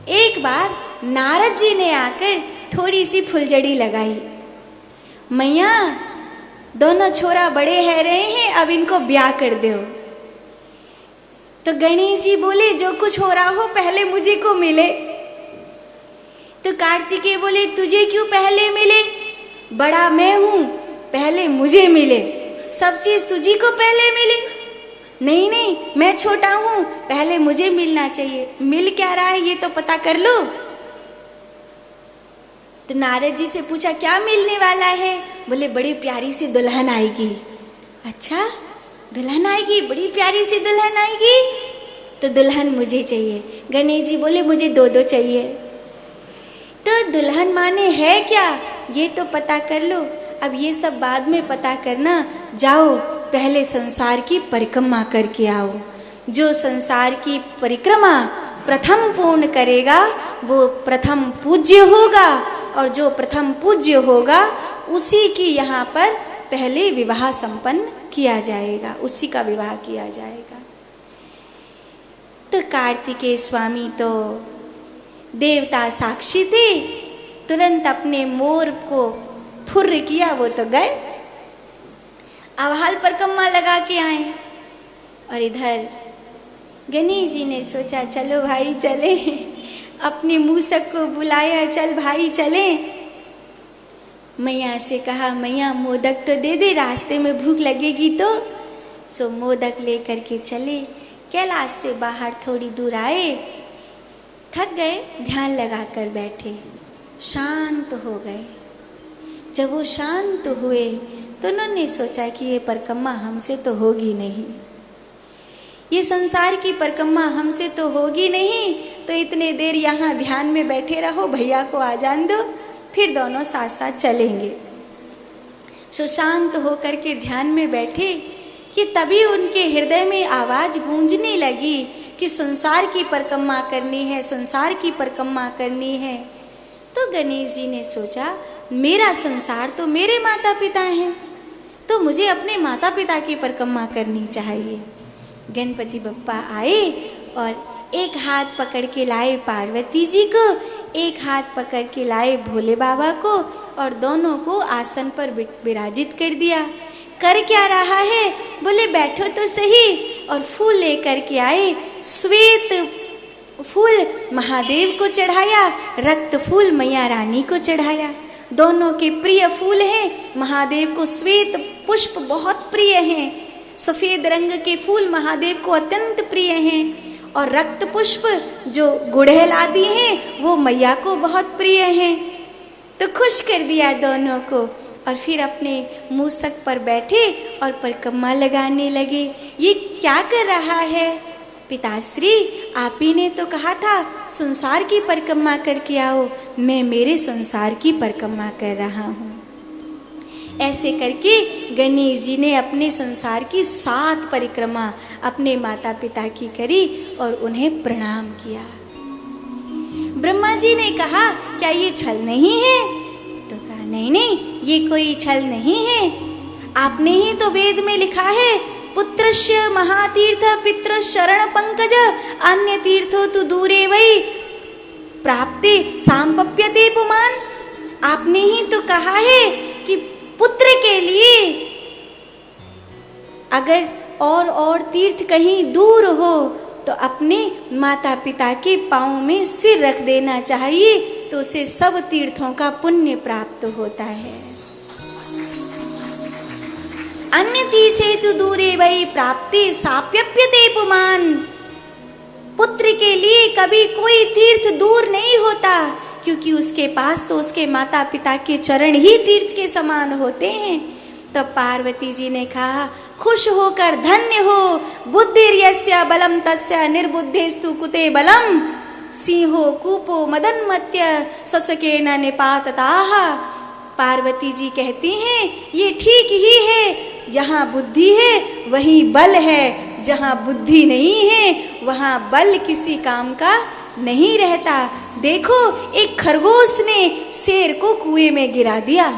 एक बार नारद जी ने आकर थोड़ी सी फुलझड़ी लगाई। मैया दोनों छोरा बड़े है रहे हैं, अब इनको ब्याह कर दो। तो गणेश जी बोले जो कुछ हो रहा हो पहले मुझे को मिले। तो कार्तिकेय बोले तुझे क्यों पहले मिले, बड़ा मैं हूं, पहले मुझे मिले, सब चीज तुझी को पहले मिले। नहीं नहीं, मैं छोटा हूं, पहले मुझे मिलना चाहिए। मिल क्या रहा है ये तो पता कर लो। तो नारद जी से पूछा क्या मिलने वाला है। बोले बड़ी प्यारी सी दुल्हन आएगी। अच्छा दुल्हन आएगी, बड़ी प्यारी सी दुल्हन आएगी, तो दुल्हन मुझे चाहिए। गणेश जी बोले मुझे दो दो चाहिए। तो दुल्हन माने है क्या ये तो पता कर लो, अब ये सब बाद में पता करना। जाओ पहले संसार की परिक्रमा करके आओ। जो संसार की परिक्रमा प्रथम पूर्ण करेगा वो प्रथम पूज्य होगा, और जो प्रथम पूज्य होगा उसी की यहाँ पर पहले विवाह संपन्न किया जाएगा, उसी का विवाह किया जाएगा। तो कार्तिकेय स्वामी तो देवता साक्षी थे, तुरंत अपने मोर को फुर्र किया, वो तो गए अवहाल परिक्रमा लगा के आए। और इधर गणेश जी ने सोचा चलो भाई चले, अपने मूसक को बुलाया, चल भाई चले। मैया से कहा मैया मोदक तो दे दे, रास्ते में भूख लगेगी तो। सो मोदक लेकर के चले। कैलाश से बाहर थोड़ी दूर आए, थक गए, ध्यान लगा कर बैठे, शांत हो गए। जब वो शांत हुए तो उन्होंने सोचा कि ये परिक्रमा हमसे तो होगी नहीं, ये संसार की परिक्रमा हमसे तो होगी नहीं, तो इतने देर यहाँ ध्यान में बैठे रहो, भैया को आ जान दो, फिर दोनों साथ साथ चलेंगे। सो शांत होकर के ध्यान में बैठे कि तभी उनके हृदय में आवाज गूंजने लगी कि संसार की परिक्रमा करनी है, संसार की परिक्रमा करनी है। तो गणेश जी ने सोचा मेरा संसार तो मेरे माता पिता हैं, तो मुझे अपने माता पिता की परिक्रमा करनी चाहिए। गणपति बप्पा आए और एक हाथ पकड़ के लाए पार्वती जी को, एक हाथ पकड़ के लाए भोले बाबा को, और दोनों को आसन पर विराजित कर दिया। कर क्या रहा है, बोले बैठो तो सही। और फूल लेकर के आए, श्वेत फूल महादेव को चढ़ाया, रक्त फूल मैया रानी को चढ़ाया। दोनों के प्रिय फूल हैं, महादेव को श्वेत पुष्प बहुत प्रिय हैं, सफेद रंग के फूल महादेव को अत्यंत प्रिय हैं, और रक्त पुष्प जो गुड़हल आदि हैं वो मैया को बहुत प्रिय हैं। तो खुश कर दिया दोनों को, और फिर अपने मूसक पर बैठे और परिक्रमा लगाने लगे। ये क्या कर रहा है पिताश्री, आप ही ने तो कहा था संसार की परिक्रमा करके आओ, मैं मेरे संसार की परिक्रमा कर रहा हूँ। ऐसे करके गणेश जी ने अपने संसार की 7 परिक्रमा अपने माता पिता की करी और उन्हें प्रणाम किया। ब्रह्मा जी ने कहा क्या ये छल नहीं है, तो कहा नहीं नहीं ये कोई छल नहीं है, आपने ही तो वेद में लिखा है पुत्रस्य महातीर्थ पितृ शरण पंकज अन्य तीर्थो तु दूरे वै प्राप्ते सांपप्यते पुमान। आपने ही तो कहा है कि पुत्र के लिए अगर और तीर्थ कहीं दूर हो तो अपने माता पिता के पाँव में सिर रख देना चाहिए, तो उसे सब तीर्थों का पुण्य प्राप्त होता है। अन्य तीर्थे तु दूरे वै प्राप्ति साप्यप्यते पुमान। पुत्र के लिए कभी कोई तीर्थ दूर नहीं होता, क्योंकि उसके पास तो उसके माता पिता के चरण ही तीर्थ के समान होते हैं। तो पार्वती जी ने कहा खुश होकर धन्य हो, बुद्धिर्यस्य बलम तस्य निर्बुद्धिस्तु कुते बलम, सिंहो कूपो मदन्मत्य स्वसकेन निपातताः। पार्वती जी कहती हैं ये ठीक ही है, जहाँ बुद्धि है वहीं बल है, जहाँ बुद्धि नहीं है वहाँ बल किसी काम का नहीं रहता। देखो एक खरगोश ने शेर को कुएं में गिरा दिया।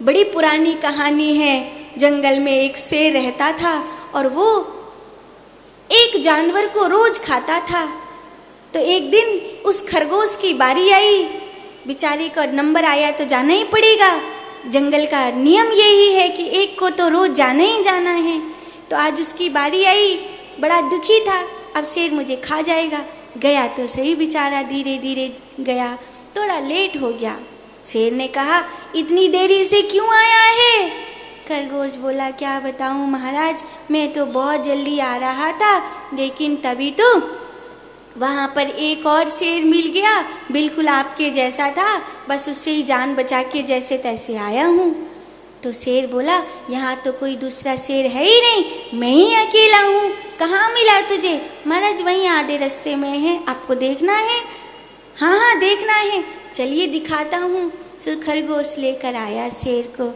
बड़ी पुरानी कहानी है, जंगल में एक शेर रहता था और वो एक जानवर को रोज खाता था। तो एक दिन उस खरगोश की बारी आई, बेचारे का नंबर आया तो जाना ही पड़ेगा। जंगल का नियम यही है कि एक को तो रोज जाना ही जाना है। तो आज उसकी बारी आई, बड़ा दुखी था, अब शेर मुझे खा जाएगा। गया तो सही बेचारा, धीरे धीरे गया, थोड़ा लेट हो गया। शेर ने कहा, इतनी देरी से क्यों आया है? खरगोश बोला, क्या बताऊं महाराज, मैं तो बहुत जल्दी आ रहा था, लेकिन तभी तो वहाँ पर एक और शेर मिल गया, बिल्कुल आपके जैसा था, बस उससे ही जान बचा के जैसे तैसे आया हूँ। तो शेर बोला, यहाँ तो कोई दूसरा शेर है ही नहीं, मैं ही अकेला हूँ। कहाँ मिला तुझे? महाराज वहीं आधे रास्ते में है, आपको देखना है? हाँ हाँ देखना है, चलिए दिखाता हूँ। सो खरगोश लेकर आया शेर को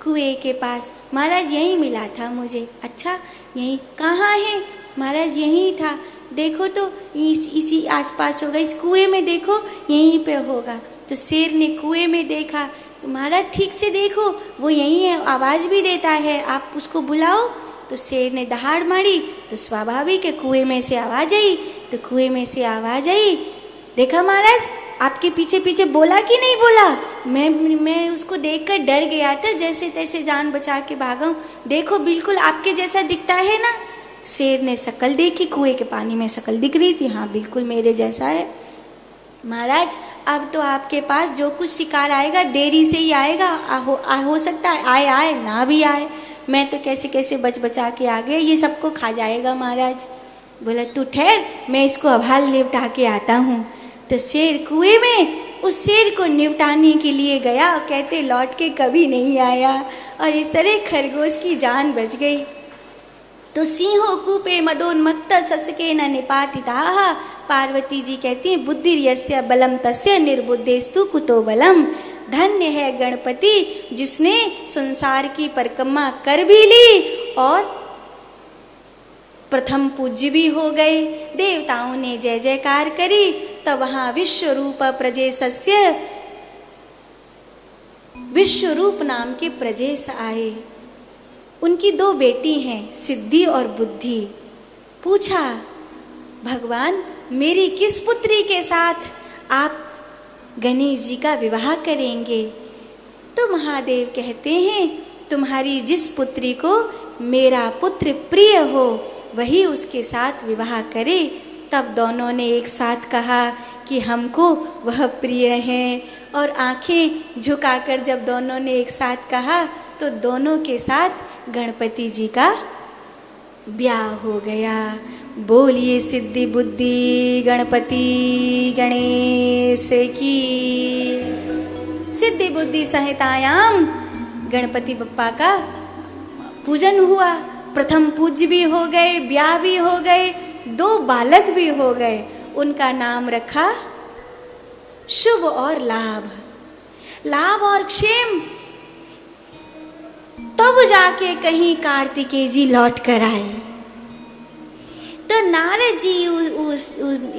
कुएं के पास। महाराज यहीं मिला था मुझे। अच्छा यहीं? कहाँ है? महाराज यहीं था, देखो तो इसी आसपास होगा, इस कुएं में देखो, यहीं पे होगा। तो शेर ने कुएं में देखा, महाराज ठीक से देखो, वो यहीं है, आवाज़ भी देता है, आप उसको बुलाओ। तो शेर ने दहाड़ मारी, तो स्वाभाविक है कुएं में से आवाज़ आई। तो कुएं में से आवाज़ आई, देखा महाराज आपके पीछे पीछे बोला कि नहीं बोला? मैं उसको देखकर डर गया था, जैसे तैसे जान बचा के भागा हूँ। देखो बिल्कुल आपके जैसा दिखता है ना। शेर ने शकल देखी, कुएं के पानी में शकल दिख रही थी, हाँ बिल्कुल मेरे जैसा है। महाराज अब तो आपके पास जो कुछ शिकार आएगा देरी से ही आएगा, हो सकता है आए ना भी आए। मैं तो कैसे कैसे बच बचा के आ गया, ये सबको खा जाएगा महाराज। बोला तू ठहर, मैं इसको अभाल निपटा के आता हूँ। तो शेर कुएं में उस शेर को निपटाने के लिए गया, और कहते लौट के कभी नहीं आया, और इस तरह खरगोश की जान बच गई। तो सिंहो कूपे मदोन्मत्त ससके न निपातिताः। पार्वती जी कहती हैं, बुद्धि यस्य बलम तस्य निर्बुद्धेस्तु कुतो बलम। धन्य है गणपति जिसने संसार की परिक्रमा कर भी ली और प्रथम पूज्य भी हो गए। देवताओं ने जय जयकार करी, तब वहाँ विश्व रूप प्रजेशस्य, विश्व रूप नाम के प्रजेश आए। उनकी 2 बेटी हैं, सिद्धि और बुद्धि। पूछा, भगवान मेरी किस पुत्री के साथ आप गणेश जी का विवाह करेंगे? तो महादेव कहते हैं, तुम्हारी जिस पुत्री को मेरा पुत्र प्रिय हो वही उसके साथ विवाह करे। तब दोनों ने एक साथ कहा कि हमको वह प्रिय है, और आंखें झुकाकर जब दोनों ने एक साथ कहा तो दोनों के साथ गणपति जी का ब्याह हो गया। बोलिए सिद्धि बुद्धि गणपति गणेश की। सिद्धि बुद्धि संहितायाम गणपति बप्पा का पूजन हुआ। प्रथम पूज्य भी हो गए, ब्याह भी हो गए, 2 बालक भी हो गए। उनका नाम रखा शुभ और लाभ, लाभ और क्षेम। तब जाके कहीं कार्तिकेय जी लौट कर आए। तो नारद जी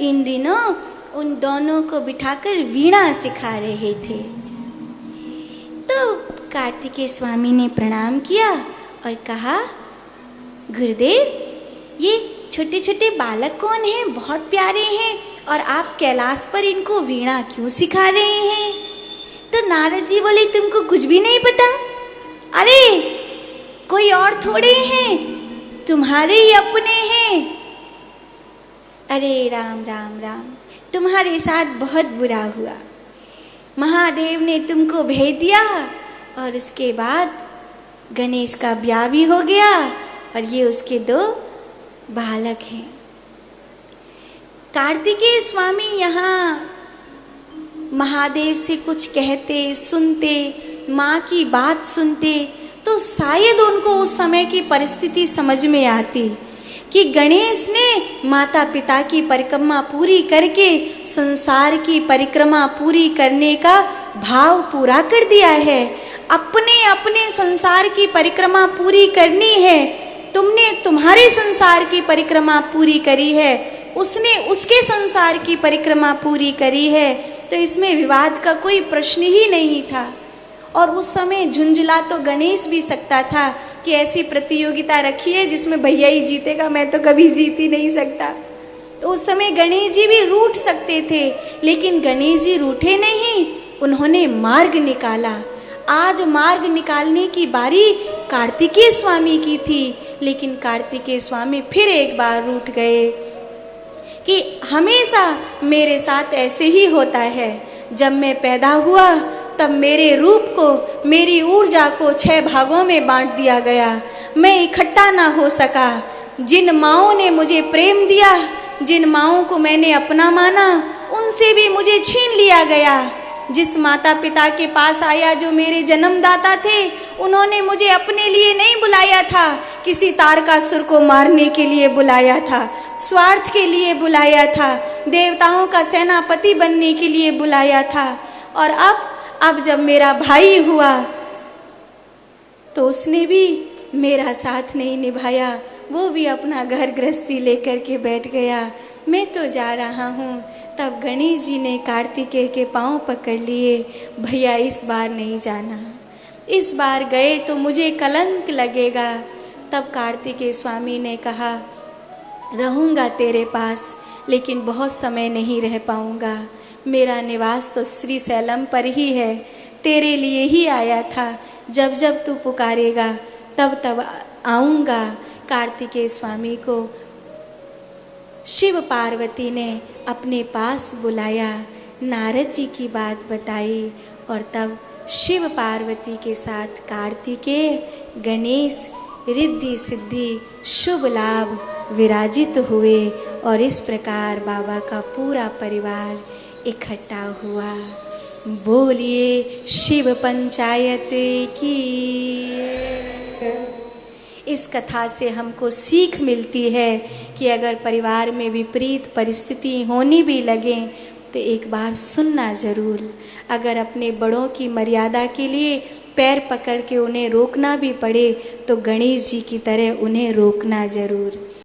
इन दिनों उन दोनों को बिठाकर वीणा सिखा रहे थे। तो कार्तिकेय स्वामी ने प्रणाम किया और कहा, गुरुदेव ये छोटे छोटे बालक कौन हैं? बहुत प्यारे हैं, और आप कैलाश पर इनको वीणा क्यों सिखा रहे हैं? तो नारद जी बोले, तुमको कुछ भी नहीं पता? अरे कोई और थोड़े हैं, तुम्हारे ही अपने हैं। अरे राम राम राम, तुम्हारे साथ बहुत बुरा हुआ। महादेव ने तुमको भेज दिया, और उसके बाद गणेश का ब्याह भी हो गया, और ये उसके 2 बालक हैं। कार्तिकेय स्वामी यहाँ महादेव से कुछ कहते, सुनते, माँ की बात सुनते, तो शायद उनको उस समय की परिस्थिति समझ में आती कि गणेश ने माता पिता की परिक्रमा पूरी करके संसार की परिक्रमा पूरी करने का भाव पूरा कर दिया है। अपने अपने संसार की परिक्रमा पूरी करनी है। तुमने तुम्हारे संसार की परिक्रमा पूरी करी है, उसने उसके संसार की परिक्रमा पूरी करी है। तो इसमें विवाद का कोई प्रश्न ही नहीं था। और उस समय झुंझुला तो गणेश भी सकता था कि ऐसी प्रतियोगिता रखी है जिसमें भैया ही जीतेगा, मैं तो कभी जीत ही नहीं सकता। तो उस समय गणेश जी भी रूठ सकते थे, लेकिन गणेश जी रूठे नहीं, उन्होंने मार्ग निकाला। आज मार्ग निकालने की बारी कार्तिकेय स्वामी की थी, लेकिन कार्तिकेय स्वामी फिर एक बार रूठ गए कि हमेशा मेरे साथ ऐसे ही होता है। जब मैं पैदा हुआ तब मेरे रूप को, मेरी ऊर्जा को 6 भागों में बांट दिया गया। मैं इकट्ठा ना हो सका। जिन माँओं ने मुझे प्रेम दिया, जिन माँओं को मैंने अपना माना, उनसे भी मुझे छीन लिया गया। जिस माता पिता के पास आया जो मेरे जन्मदाता थे, उन्होंने मुझे अपने लिए नहीं बुलाया था, किसी तारकासुर को मारने के लिए बुलाया था, स्वार्थ के लिए बुलाया था, देवताओं का सेनापति बनने के लिए बुलाया था। और अब जब मेरा भाई हुआ तो उसने भी मेरा साथ नहीं निभाया, वो भी अपना घर गृहस्थी लेकर के बैठ गया। मैं तो जा रहा हूँ। तब गणेश जी ने कार्तिकेय के पाँव पकड़ लिए, भैया इस बार नहीं जाना, इस बार गए तो मुझे कलंक लगेगा। तब कार्तिकेय स्वामी ने कहा, रहूँगा तेरे पास, लेकिन बहुत समय नहीं रह पाऊँगा। मेरा निवास तो श्रीशैलम पर ही है, तेरे लिए ही आया था। जब जब तू पुकारेगा तब तब आऊँगा। कार्तिकेय स्वामी को शिव पार्वती ने अपने पास बुलाया, नारद जी की बात बताई, और तब शिव पार्वती के साथ कार्तिकेय, गणेश रिद्धि सिद्धि शुभ लाभ विराजित हुए। और इस प्रकार बाबा का पूरा परिवार इकट्ठा हुआ। बोलिए शिव पंचायत की। इस कथा से हमको सीख मिलती है कि अगर परिवार में विपरीत परिस्थिति होनी भी लगे तो एक बार सुनना ज़रूर। अगर अपने बड़ों की मर्यादा के लिए पैर पकड़ के उन्हें रोकना भी पड़े तो गणेश जी की तरह उन्हें रोकना ज़रूर।